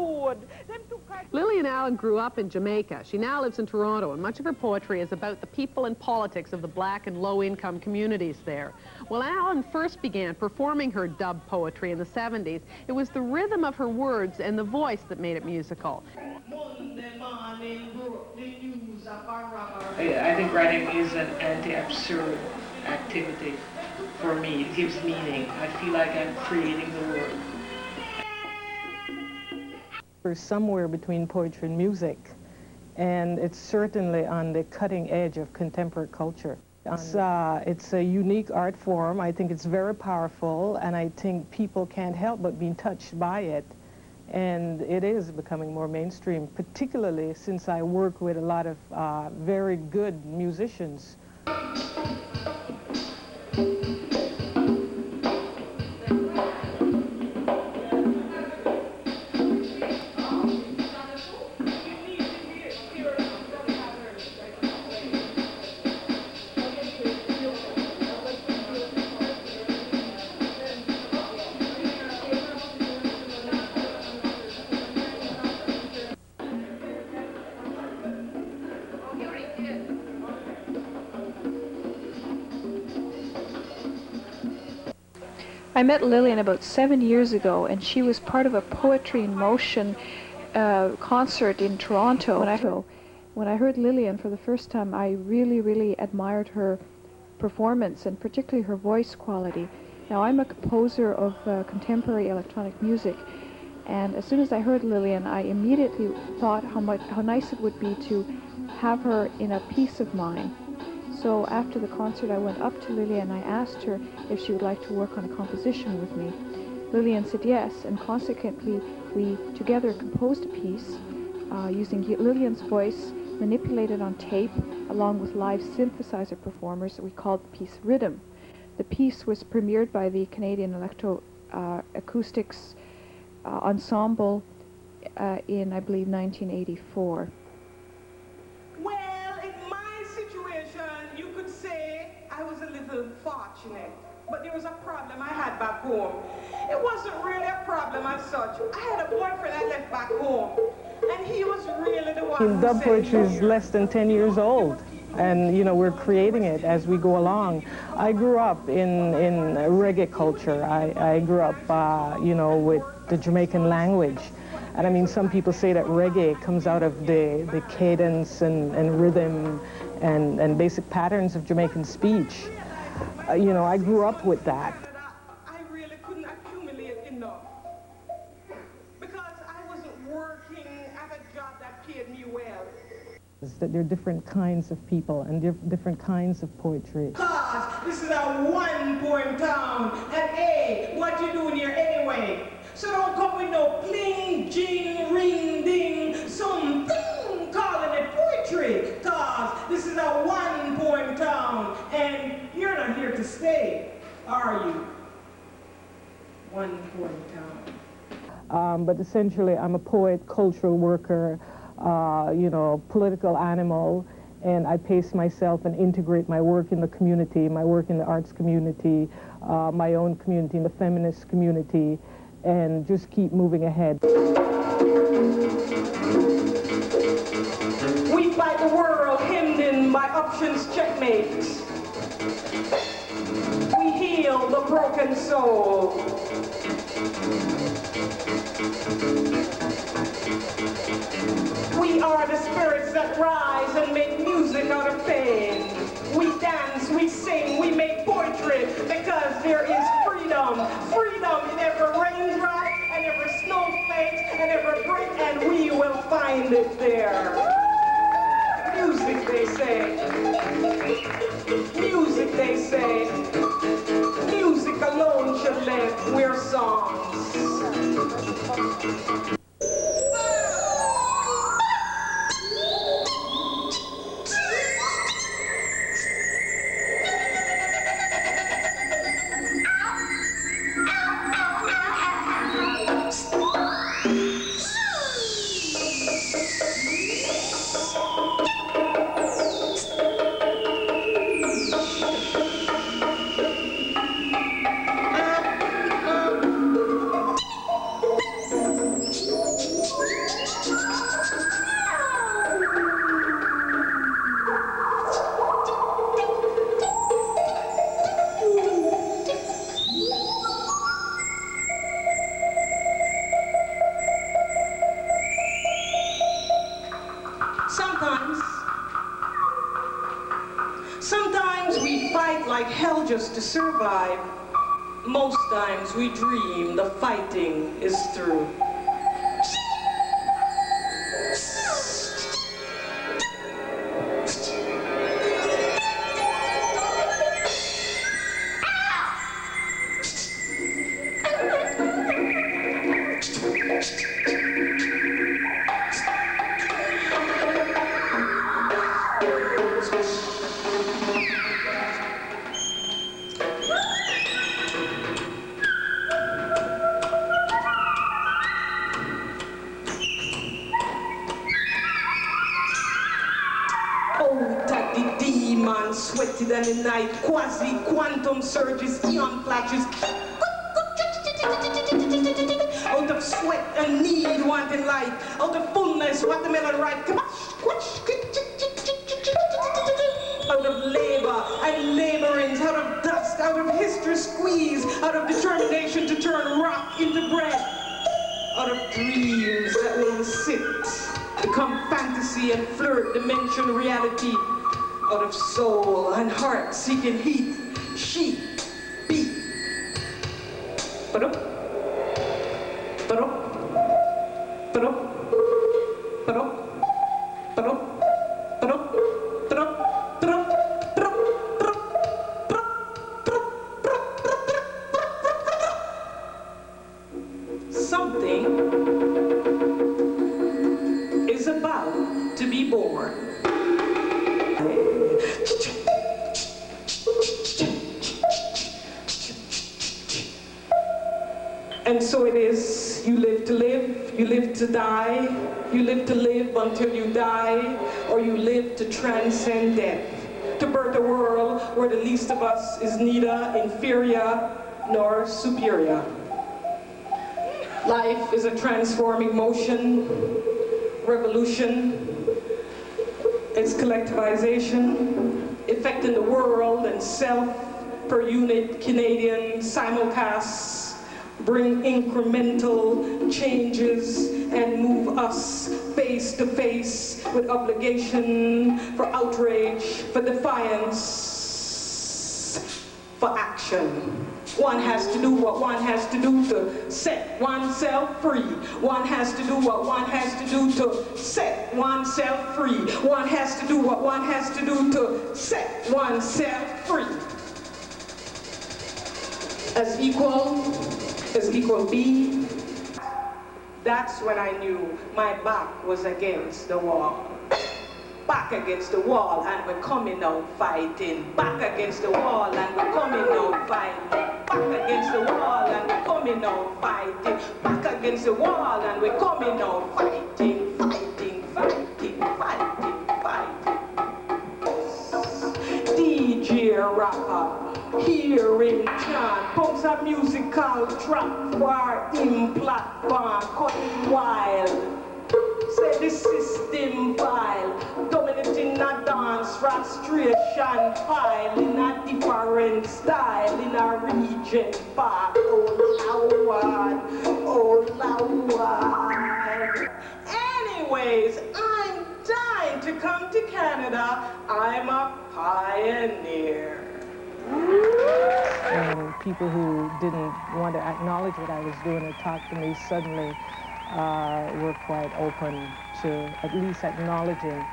good. Lillian Allen grew up in Jamaica. She now lives in Toronto, and much of her poetry is about the people and politics of the black and low-income communities there. When Allen first began performing her dub poetry in the 70s, it was the rhythm of her words and the voice that made it musical. I think writing is an anti-absurd activity for me. It gives meaning. I feel like I'm creating the world. We're somewhere between poetry and music, and it's certainly on the cutting edge of contemporary culture. It's a unique art form. I think it's very powerful, and I think people can't help but be touched by it. And it is becoming more mainstream, particularly since I work with a lot of very good musicians. I met Lillian about 7 years ago, and she was part of a Poetry in Motion concert in Toronto. When I heard Lillian for the first time, I really, really admired her performance, and particularly her voice quality. Now, I'm a composer of contemporary electronic music, and as soon as I heard Lillian, I immediately thought how nice it would be to have her in a piece of mine. So after the concert, I went up to Lillian and I asked her if she would like to work on a composition with me. Lillian said yes, and consequently, we together composed a piece using Lillian's voice, manipulated on tape, along with live synthesizer performers. We called the piece Riddim. The piece was premiered by the Canadian Electro-Acoustics Ensemble in, I believe, 1984. I was a little fortunate, but there was a problem I had back home. It wasn't really a problem as such. I had a boyfriend I left back home, and he was really the one who Dub poetry said, is less than 10 years old, and we're creating it as we go along. I grew up in reggae culture. I grew up, with the Jamaican language. And I mean, some people say that reggae comes out of the cadence and rhythm and basic patterns of Jamaican speech. I grew up with that. I really couldn't accumulate enough because I wasn't working at a job that paid me well. That there are different kinds of people and different kinds of poetry. Cause this is a one-poem town, and hey, what you doing here anyway? So don't come with no bling, jing, ring, ding, something calling it poetry. Cause this is a one-poem town, and you're not here to stay, are you? One-poem town. But essentially, I'm a poet, cultural worker, political animal, and I pace myself and integrate my work in the community, my work in the arts community, my own community, in the feminist community, and just keep moving ahead. We fight the world hemmed in by options checkmate. We heal the broken soul. We are the spirits that rise and make music out of pain. We dance, we sing, we make poetry because there is freedom. Freedom in every raindrop and every snowflake and every brick, and we will find it there. Music, they say. Music, they say. Music alone should live. We're songs. soldiers to survive, most times we dream the fighting is through. Sweated and the night, quasi-quantum surges, eon flashes. Out of sweat and need, wanting light. Out of fullness, watermelon ripe. Out of labor and laborings, out of dust, out of history squeeze, out of determination to turn rock into bread. Out of dreams that will sit, become fantasy and flirt, dimension reality. Out of soul and heart seeking heat, she beat. Ba-dum, ba-dum, ba-dum, ba-dum, ba-dum, ba-dum, ba-dum, ba-dum, ba-dum. Something is about to be born. And so it is, you live to live, you live to die, you live to live until you die, or you live to transcend death, to birth a world where the least of us is neither inferior nor superior. Life is a transforming motion, revolution, it's collectivization, affecting the world and self per unit, Canadian simulcasts, bring incremental changes and move us face to face with obligation, for outrage, for defiance, for action. One has to do what one has to do to set oneself free. One has to do what one has to do to set oneself free. One has to do what one has to do to set oneself free. As equal be, that's when I knew my back was against the wall. Back against the wall and we're coming out fighting. Back against the wall and we're coming out fighting. Back against the wall and we're coming out fighting. Back against the wall and we're coming out fighting. Fighting, fighting, fighting, fighting. DJ rapper. Hearing chant, pumps a musical track for him platform, cutting wild. Say the system vile, dominating a dance, frustration pile, in a different style, in a region park, oh Lord. Anyways, I'm dying to come to Canada, I'm a pioneer. And people who didn't want to acknowledge what I was doing or talk to me suddenly were quite open to at least acknowledging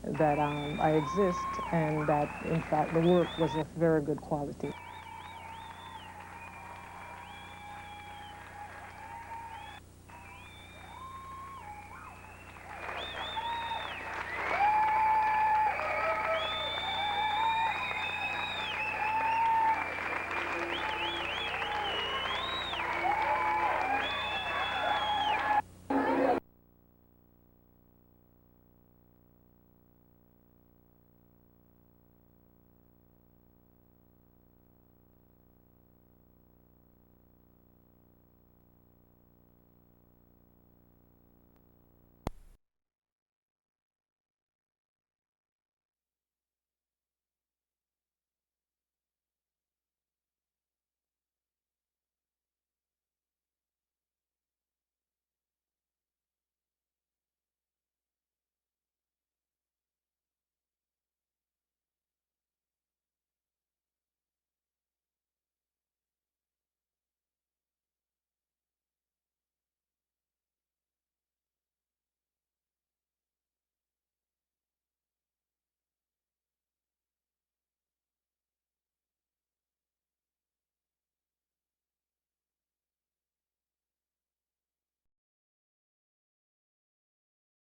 that I exist and that, in fact, the work was of very good quality.